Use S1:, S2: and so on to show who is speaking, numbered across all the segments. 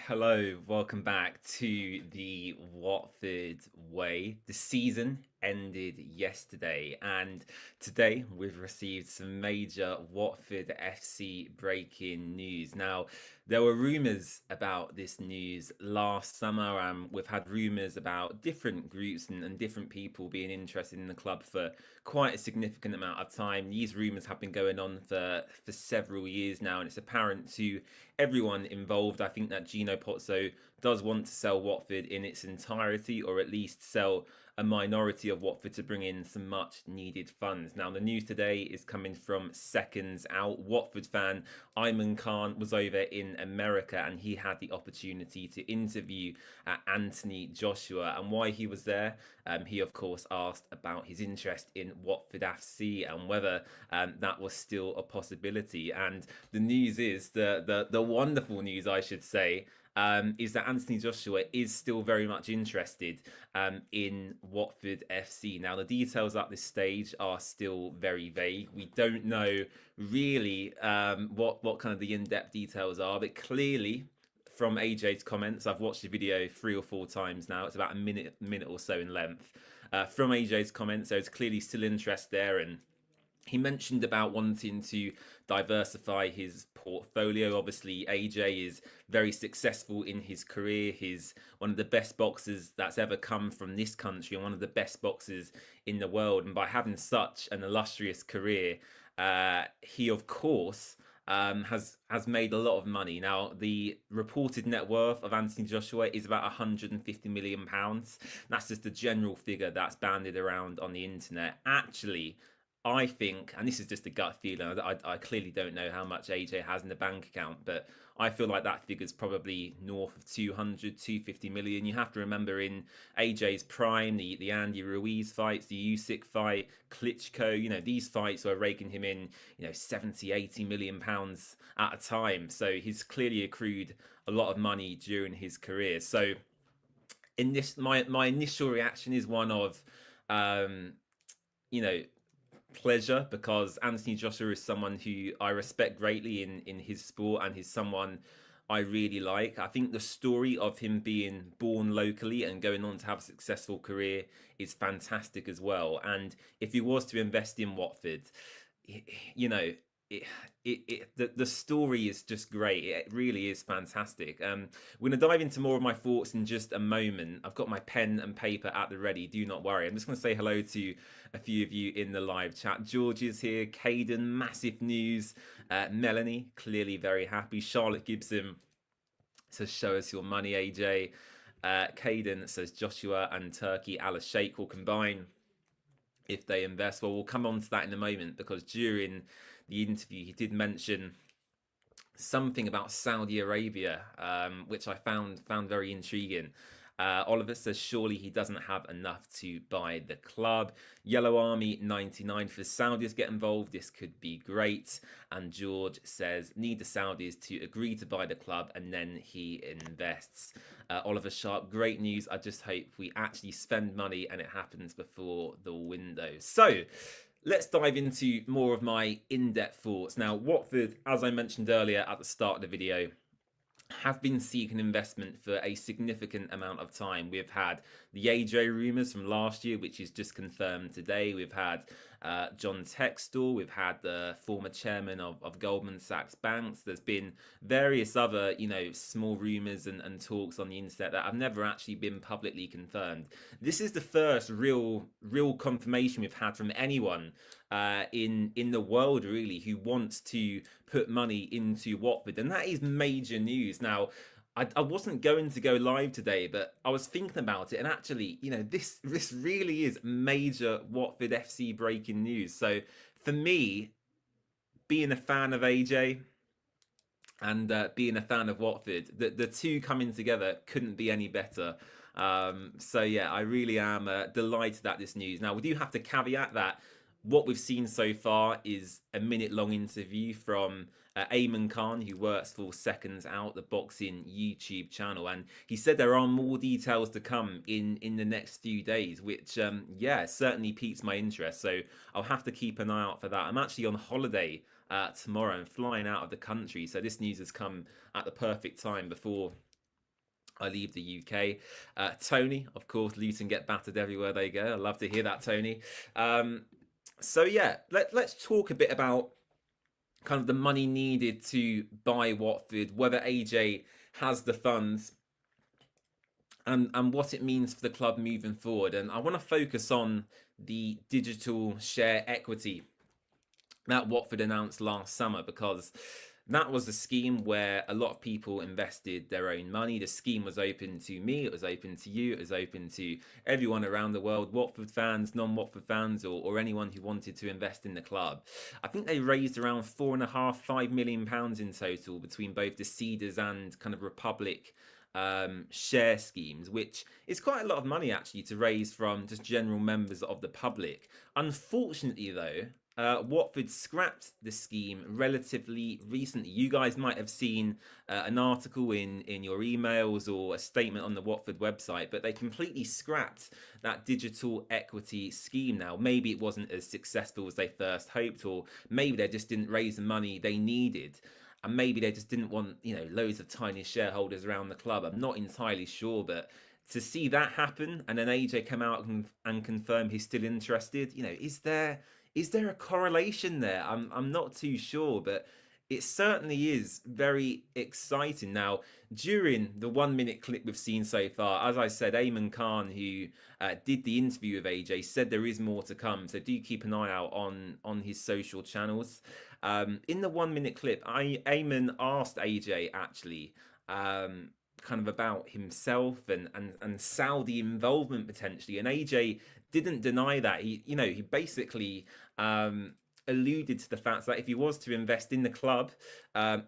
S1: Hello, welcome back to the Watford Way. The season ended yesterday, and today we've received some major Watford FC breaking news. Now, there were rumours about this news last summer, and we've had rumours about different groups and different people being interested in the club for quite a significant amount of time. These rumours have been going on for several years now, and it's apparent to everyone involved. I think that Gino Pozzo does want to sell Watford in its entirety, or at least sell a minority of Watford to bring in some much needed funds. Now, the news today is coming from seconds out. Watford fan Ayman Khan was over in America and he had the opportunity to interview Anthony Joshua. And why he was there, he of course asked about his interest in Watford FC and whether that was still a possibility. And the news is the wonderful news, I should say, is that Anthony Joshua is still very much interested in Watford FC. Now, the details at this stage are still very vague. We don't know really what kind of the in-depth details are, but clearly from AJ's comments, I've watched the video 3 or 4 times now. It's about a minute or so in length. From AJ's comments, there's clearly still interest there, and he mentioned about wanting to diversify his portfolio. Obviously, AJ is very successful in his career. He's one of the best boxers that's ever come from this country and one of the best boxers in the world. And by having such an illustrious career, he, of course, has made a lot of money. Now, the reported net worth of Anthony Joshua is about £150 million. That's just the general figure that's banded around on the internet. Actually, I think, and this is just a gut feeling, I clearly don't know how much AJ has in the bank account, but I feel like that figure's probably north of 200, 250 million. You have to remember in AJ's prime, the Andy Ruiz fights, the Usyk fight, Klitschko, these fights were raking him in, 70, 80 million pounds at a time. So he's clearly accrued a lot of money during his career. So in this, my initial reaction is one of, you know, pleasure, because Anthony Joshua is someone who I respect greatly in his sport, and he's someone I really like. I think the story of him being born locally and going on to have a successful career is fantastic as well. And if he was to invest in Watford, you know, the story is just great. It really is fantastic. We're going to dive into more of my thoughts in just a moment. I've got my pen and paper at the ready. Do not worry. I'm just going to say hello to a few of you in the live chat. George is here. Caden, massive news. Melanie, clearly very happy. Charlotte Gibson says, show us your money, AJ. Caden says, Joshua and Turkey Al Sheikh will combine if they invest. Well, we'll come on to that in a moment, because during the interview he did mention something about Saudi Arabia, which I found very intriguing. Oliver says surely he doesn't have enough to buy the club. Yellow Army 99 for the Saudis get involved. This could be great. And George says need the Saudis to agree to buy the club and then he invests. Oliver Sharp, great news. I just hope we actually spend money and it happens before the window. So let's dive into more of my in-depth thoughts. Now, Watford, as I mentioned earlier at the start of the video, have been seeking investment for a significant amount of time. We've had the AJ rumours from last year, which is just confirmed today. We've had John Textor. We've had the former chairman of Goldman Sachs Banks. There's been various other, small rumours and talks on the internet that have never actually been publicly confirmed. This is the first real confirmation we've had from anyone in the world, really, who wants to put money into Watford, and that is major news. Now, I wasn't going to go live today, but I was thinking about it, and actually, this really is major Watford FC breaking news. So for me, being a fan of AJ and being a fan of Watford, the two coming together couldn't be any better. So yeah, I really am delighted at this news. Now, we do have to caveat that what we've seen so far is a minute-long interview from Ayman Khan, who works for Seconds Out, the boxing YouTube channel, and he said there are more details to come in the next few days, which certainly piques my interest. So I'll have to keep an eye out for that. I'm actually on holiday tomorrow and flying out of the country, so this news has come at the perfect time before I leave the UK. Tony, of course, Luton get battered everywhere they go. I love to hear that, Tony. So yeah, let's talk a bit about kind of the money needed to buy Watford, whether AJ has the funds, and what it means for the club moving forward. And I want to focus on the digital share equity that Watford announced last summer, because that was a scheme where a lot of people invested their own money. The scheme was open to me, it was open to you, it was open to everyone around the world, Watford fans, non-Watford fans, or anyone who wanted to invest in the club. I think they raised around £4.5–5 million in total between both the Cedars and kind of Republic share schemes, which is quite a lot of money actually to raise from just general members of the public. Unfortunately, though, Watford scrapped the scheme relatively recently. You guys might have seen an article in your emails or a statement on the Watford website, but they completely scrapped that digital equity scheme now. Maybe it wasn't as successful as they first hoped, or maybe they just didn't raise the money they needed. And maybe they just didn't want, loads of tiny shareholders around the club. I'm not entirely sure, but to see that happen and then AJ come out and confirm he's still interested, is there a correlation there? I'm not too sure, but it certainly is very exciting. Now, during the 1 minute clip we've seen so far, as I said, Ayman Khan, who did the interview with AJ, said there is more to come. So do keep an eye out on his social channels. In the 1 minute clip, Ayman asked AJ actually kind of about himself and Saudi involvement potentially, and AJ didn't deny that. He basically alluded to the fact that if he was to invest in the club,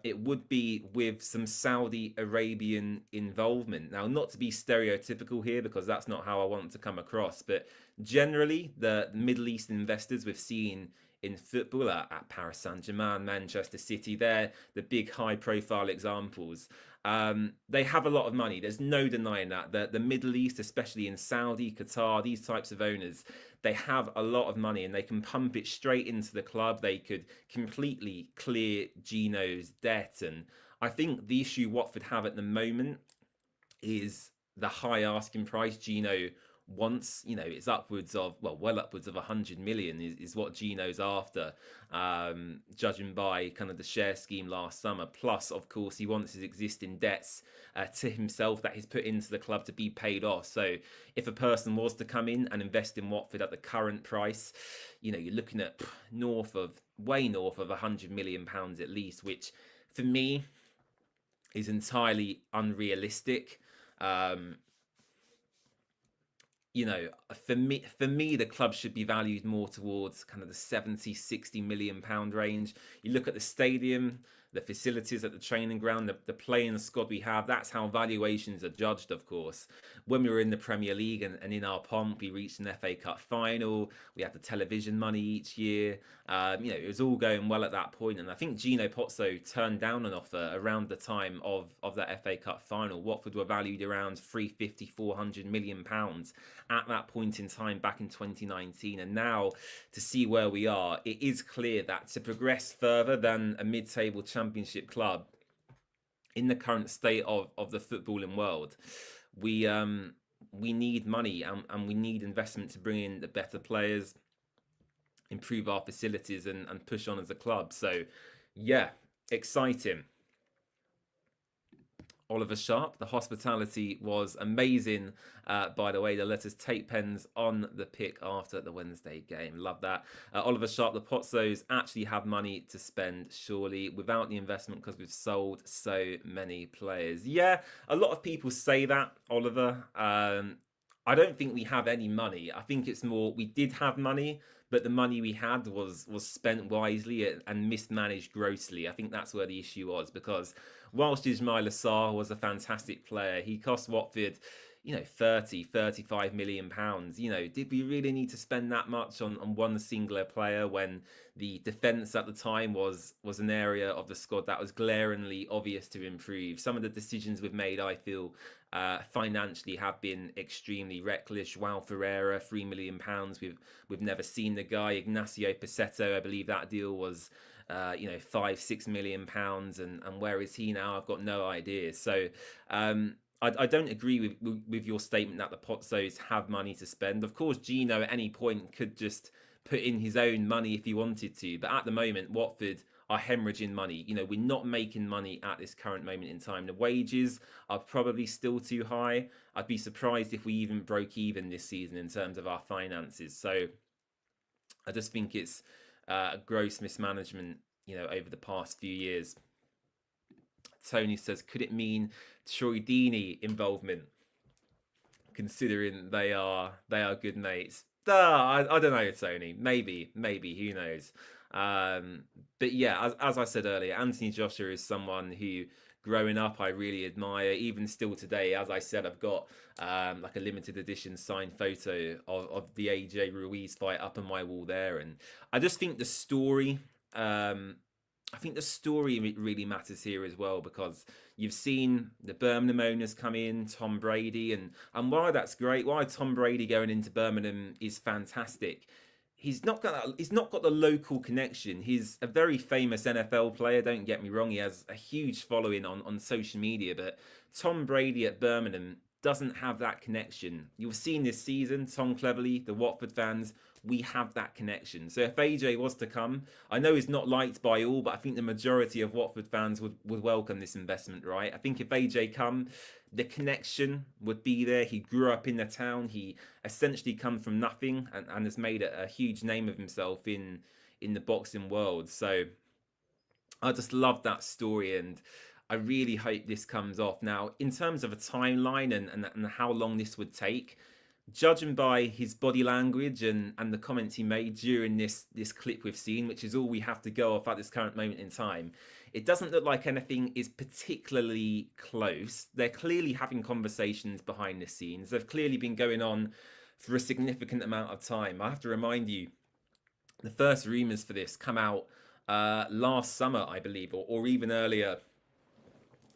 S1: it would be with some Saudi Arabian involvement. Now, not to be stereotypical here, because that's not how I want to come across, but generally the Middle East investors we've seen in football at Paris Saint-Germain, Manchester City, they're the big high-profile examples. They have a lot of money. There's no denying that. The Middle East, especially in Saudi, Qatar, these types of owners, they have a lot of money and they can pump it straight into the club. They could completely clear Gino's debt. And I think the issue Watford have at the moment is the high asking price. Gino wants, it's upwards of, well upwards of 100 million is what Gino's after, judging by kind of the share scheme last summer. Plus, of course, he wants his existing debts to himself that he's put into the club to be paid off. So if a person was to come in and invest in Watford at the current price, you're looking at way north of 100 million pounds at least, which for me is entirely unrealistic. For me, the club should be valued more towards kind of the 70–60 million pound range. You look at the stadium, the facilities at the training ground, the playing squad we have. That's how valuations are judged, of course. When we were in the Premier League and in our pomp, we reached an FA Cup final. We had the television money each year. It was all going well at that point. And I think Gino Pozzo turned down an offer around the time of that FA Cup final. Watford were valued around 350–400 million pounds at that point in time back in 2019. And now to see where we are, it is clear that to progress further than a mid-table championship club in the current state of the footballing world, we need money and we need investment to bring in the better players, improve our facilities and push on as a club. So yeah, exciting. Oliver Sharp, the hospitality was amazing. By the way, they let us take pens on the pick after the Wednesday game. Love that. Oliver Sharp, the Pozzos actually have money to spend, surely, without the investment, because we've sold so many players. Yeah, a lot of people say that, Oliver. I don't think we have any money. I think it's more we did have money, but the money we had was spent wisely and mismanaged grossly. I think that's where the issue was, because whilst Ismail Assar was a fantastic player, he cost Watford 30–35 million pounds. Did we really need to spend that much on one singular player when the defence at the time was an area of the squad that was glaringly obvious to improve? Some of the decisions we've made, I feel, financially have been extremely reckless. João Ferreira, £3 million. We've never seen the guy. Ignacio Paceto, I believe that deal was £5–6 million, and where is he now? I've got no idea. So I don't agree with your statement that the Pozzos have money to spend. Of course, Gino at any point could just put in his own money if he wanted to, but at the moment, Watford are hemorrhaging money. You know, we're not making money at this current moment in time. The wages are probably still too high. I'd be surprised if we even broke even this season in terms of our finances. So I just think it's a gross mismanagement, you know, over the past few years. Tony says, could it mean Troy Deeney involvement, considering they are good mates? I don't know, Tony. Maybe who knows? Um, but yeah, as I said earlier, Anthony Joshua is someone who, growing up, I really admire. Even still today, as I said, I've got like a limited edition signed photo of the AJ Ruiz fight up on my wall there, and I just think the story. I think the story really matters here as well, because you've seen the Birmingham owners come in, Tom Brady, and why that's great, why Tom Brady going into Birmingham is fantastic. He's not got the local connection. He's a very famous NFL player. Don't get me wrong. He has a huge following on social media, but Tom Brady at Birmingham doesn't have that connection. You've seen this season, Tom Cleverley, the Watford fans, we have that connection. So if AJ was to come, I know he's not liked by all, but I think the majority of Watford fans would welcome this investment, right? I think if AJ come, the connection would be there. He grew up in the town. He essentially come from nothing and has made a huge name of himself in the boxing world. So I just love that story, and I really hope this comes off. Now, in terms of a timeline and how long this would take, judging by his body language and the comments he made during this clip we've seen, which is all we have to go off at this current moment in time, it doesn't look like anything is particularly close. They're clearly having conversations behind the scenes. They've clearly been going on for a significant amount of time. I have to remind you, the first rumours for this come out last summer, I believe, or even earlier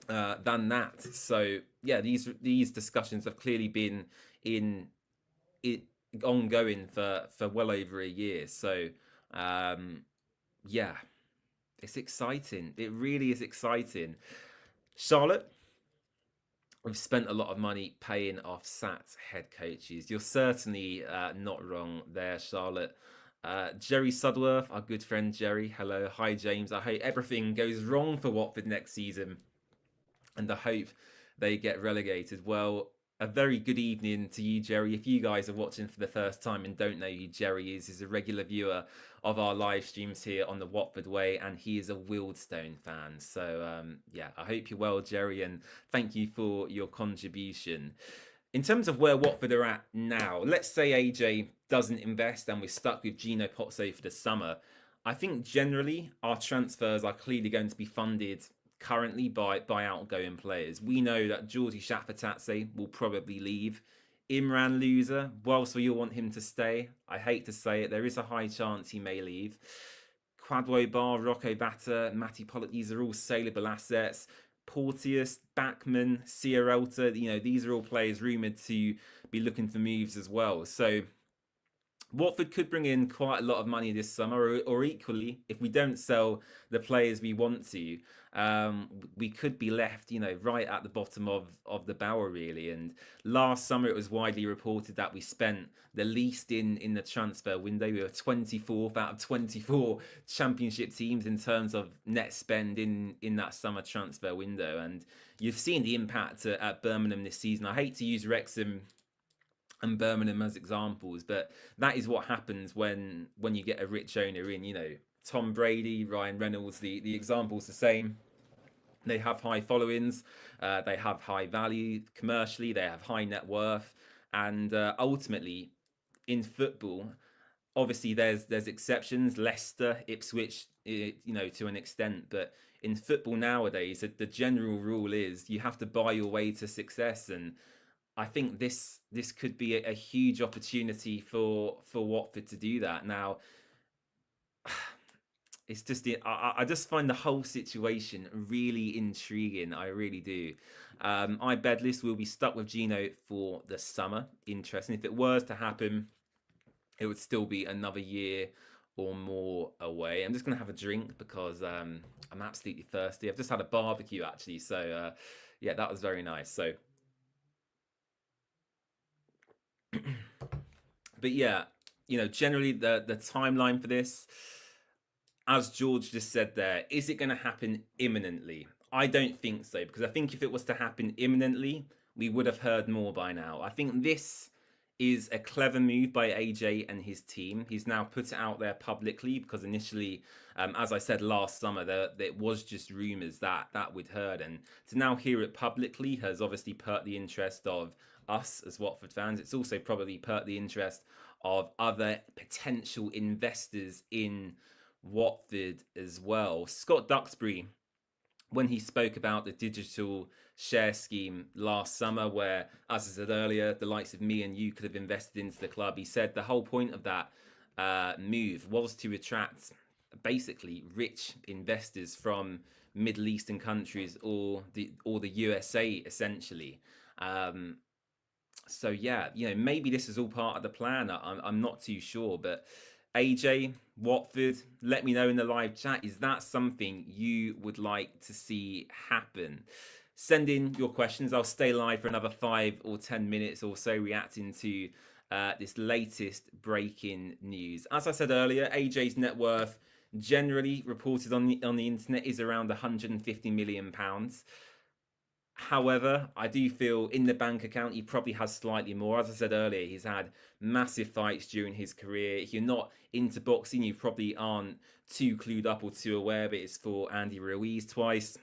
S1: than that. So yeah, these discussions have clearly been in it ongoing for well over a year. So yeah, it's exciting. It really is exciting. Charlotte, we've spent a lot of money paying off SAT head coaches. You're certainly not wrong there, Charlotte. Jerry Sudworth, our good friend Jerry. Hello. Hi, James. I hope everything goes wrong for Watford next season, and I hope they get relegated. Well, a very good evening to you, Jerry. If you guys are watching for the first time and don't know who Jerry is, he's a regular viewer of our live streams here on the Watford Way, and he is a Wildstone fan. So yeah, I hope you're well, Jerry, and thank you for your contribution. In terms of where Watford are at now, let's say AJ doesn't invest and we're stuck with Gino Pozzo for the summer. I think generally our transfers are clearly going to be funded currently by outgoing players. We know that Georgie Shafatatse will probably leave. Imran Loser, whilst we all want him to stay, I hate to say it, there is a high chance he may leave. Kwadwo Bar, Rocco Batta, Matty Pollock, these are all saleable assets. Porteous, Backman, Sierralta, you know, these are all players rumoured to be looking for moves as well. So Watford could bring in quite a lot of money this summer, or equally, if we don't sell the players we want to, we could be left, you know, right at the bottom of the barrel, really. And last summer, it was widely reported that we spent the least in the transfer window. We were 24th out of 24 Championship teams in terms of net spend in that summer transfer window. And you've seen the impact at Birmingham this season. I hate to use Wrexham and Birmingham as examples, but that is what happens when you get a rich owner in. You know, Tom Brady, Ryan Reynolds, the example's the same. They have high followings, they have high value commercially, they have high net worth, and ultimately in football, obviously there's exceptions, Leicester, Ipswich, you know, to an extent, but in football nowadays, the general rule is you have to buy your way to success. And I think this could be a huge opportunity for Watford to do that. Now, it's just I just find the whole situation really intriguing. I really do. I Bedlist will be stuck with Gino for the summer. Interesting. If it was to happen, it would still be another year or more away. I'm just gonna have a drink because I'm absolutely thirsty. I've just had a barbecue actually, so yeah, that was very nice. So But yeah, generally the timeline for this, as George just said there, is it going to happen imminently? I don't think so, because I think if it was to happen imminently, we would have heard more by now. I think this is a clever move by AJ and his team. He's now put it out there publicly, because initially, as I said last summer, there was just rumours that we'd heard, and to now hear it publicly has obviously perked the interest of us as Watford fans. It's also probably perked the interest of other potential investors in Watford as well. Scott Duxbury, when he spoke about the digital share scheme last summer, where, as I said earlier, the likes of me and you could have invested into the club, he said the whole point of that move was to attract basically rich investors from Middle Eastern countries or the USA essentially. So yeah, maybe this is all part of the plan. I'm not too sure, but AJ, Watford, let me know in the live chat. Is that something you would like to see happen? Send in your questions. I'll stay live for another 5 or 10 minutes or so, reacting to this latest breaking news. As I said earlier, AJ's net worth, generally reported on the internet, is around £150 million. However, I do feel in the bank account he probably has slightly more. As I said earlier, he's had massive fights during his career. If you're not into boxing, you probably aren't too clued up or too aware, but it's for Andy Ruiz twice.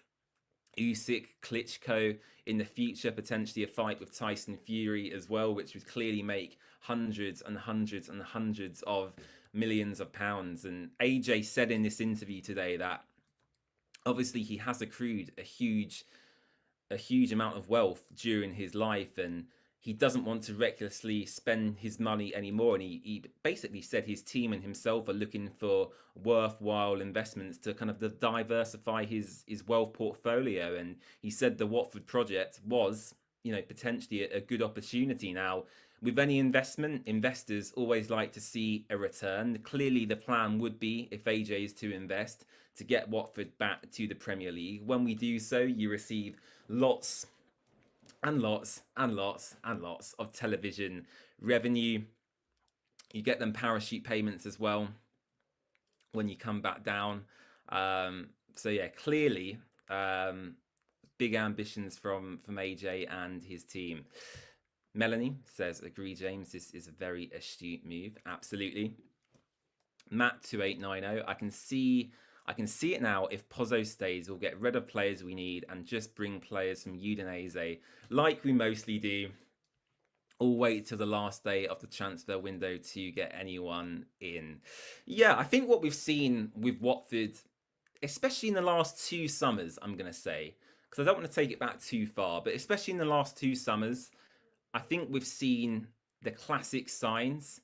S1: Usyk, Klitschko, in the future, potentially a fight with Tyson Fury as well, which would clearly make hundreds and hundreds and hundreds of millions of pounds. And AJ said in this interview today that obviously he has accrued a huge amount of wealth during his life, and he doesn't want to recklessly spend his money anymore. And he basically said his team and himself are looking for worthwhile investments to kind of diversify his wealth portfolio. And he said the Watford project was, potentially a good opportunity. Now, with any investment, investors always like to see a return. Clearly, the plan would be, if AJ is to invest, to get Watford back to the Premier League. When we do so, you receive lots and lots and lots and lots of television revenue. You get them parachute payments as well when you come back down. So yeah, clearly big ambitions from AJ and his team. Melanie says, agree, James, this is a very astute move. Absolutely. Matt2890, I can see it now. If Pozzo stays, we'll get rid of players we need and just bring players from Udinese, like we mostly do, or wait till the last day of the transfer window to get anyone in. Yeah, I think what we've seen with Watford, especially in the last 2 summers, I'm going to say, because I don't want to take it back too far, but especially in the last 2 summers, I think we've seen the classic signs,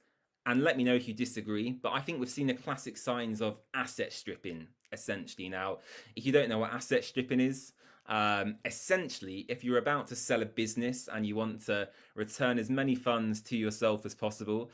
S1: and let me know if you disagree, but I think we've seen the classic signs of asset stripping, essentially. Now, if you don't know what asset stripping is, essentially, if you're about to sell a business and you want to return as many funds to yourself as possible,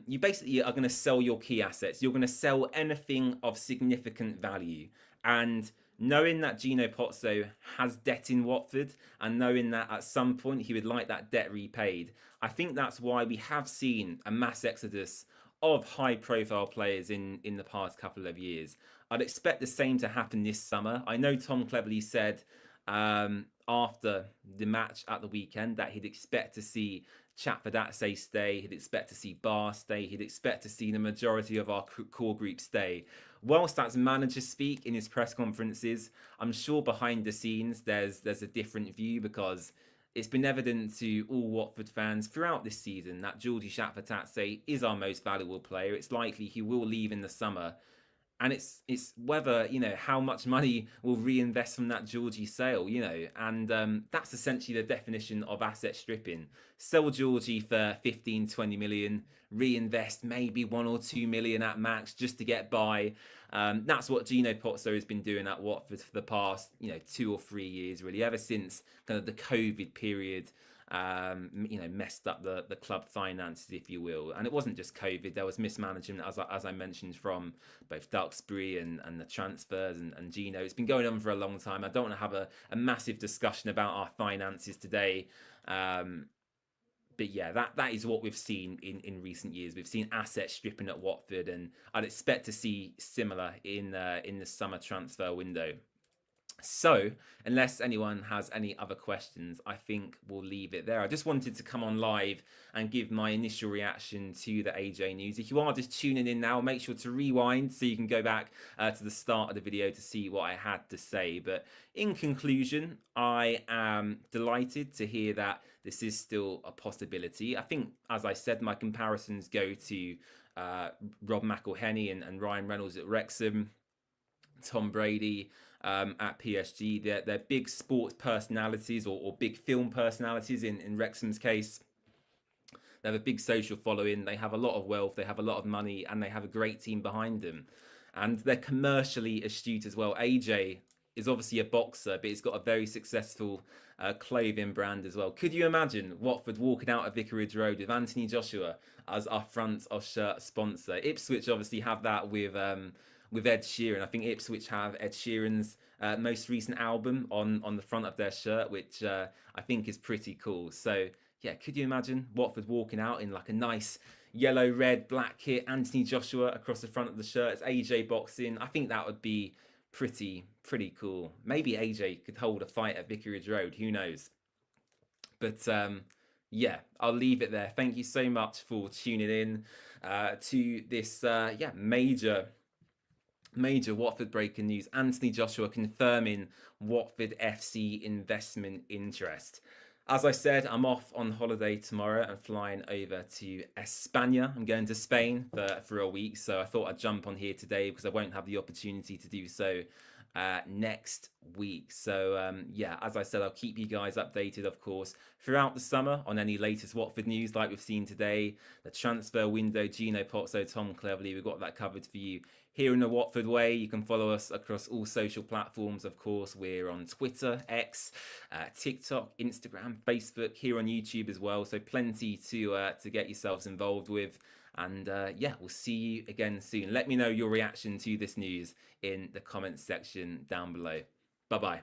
S1: you basically are going to sell your key assets. You're going to sell anything of significant value. And knowing that Gino Pozzo has debt in Watford, and knowing that at some point he would like that debt repaid, I think that's why we have seen a mass exodus of high-profile players in the past couple of years. I'd expect the same to happen this summer. I know Tom Cleverley said after the match at the weekend that he'd expect to see Chapecoense stay, he'd expect to see Bar stay, he'd expect to see the majority of our core group stay. Whilst that's manager speak in his press conferences, I'm sure behind the scenes there's a different view, because it's been evident to all Watford fans throughout this season that Georgie Chapecoense is our most valuable player. It's likely he will leave in the summer. And it's whether, how much money we'll reinvest from that Georgie sale, and that's essentially the definition of asset stripping. Sell Georgie for 15, 20 million, reinvest maybe 1 or 2 million at max just to get by. That's what Gino Pozzo has been doing at Watford for the past, 2 or 3 years, really, ever since kind of the COVID period. Messed up the club finances, if you will. And it wasn't just COVID, there was mismanagement, as I mentioned, from both Duxbury and the transfers and Gino. It's been going on for a long time. I don't want to have a massive discussion about our finances today. But yeah, that is what we've seen recent years. We've seen assets stripping at Watford, and I'd expect to see similar in the summer transfer window. So, unless anyone has any other questions, I think we'll leave it there. I just wanted to come on live and give my initial reaction to the AJ news. If you are just tuning in now, make sure to rewind so you can go back to the start of the video to see what I had to say. But in conclusion, I am delighted to hear that this is still a possibility. I think, as I said, my comparisons go to Rob McElhenney and Ryan Reynolds at Wrexham, Tom Brady at PSG. They're big sports personalities or big film personalities in Wrexham's case. They have a big social following, they have a lot of wealth, they have a lot of money, and they have a great team behind them. And they're commercially astute as well. AJ is obviously a boxer, but he's got a very successful clothing brand as well. Could you imagine Watford walking out of Vicarage Road with Anthony Joshua as our front of shirt sponsor? Ipswich obviously have that with Ed Sheeran. I think Ipswich have Ed Sheeran's most recent album on the front of their shirt, which I think is pretty cool. So yeah, could you imagine Watford walking out in like a nice yellow, red, black kit, Anthony Joshua across the front of the shirt, it's AJ boxing? I think that would be pretty cool. Maybe AJ could hold a fight at Vicarage Road, who knows? But yeah, I'll leave it there. Thank you so much for tuning in to this major Watford breaking news. Anthony Joshua confirming Watford FC investment interest. As I said, I'm off on holiday tomorrow. I'm flying over to España. I'm going to Spain for a week. So I thought I'd jump on here today because I won't have the opportunity to do so next week. So yeah, as I said, I'll keep you guys updated, of course, throughout the summer on any latest Watford news like we've seen today, the transfer window, Gino Pozzo, Tom Cleverley. We've got that covered for you here in the Watford Way. You can follow us across all social platforms. Of course, we're on Twitter, X, TikTok, Instagram, Facebook, here on YouTube as well. So plenty to get yourselves involved with. And yeah, we'll see you again soon. Let me know your reaction to this news in the comments section down below. Bye-bye.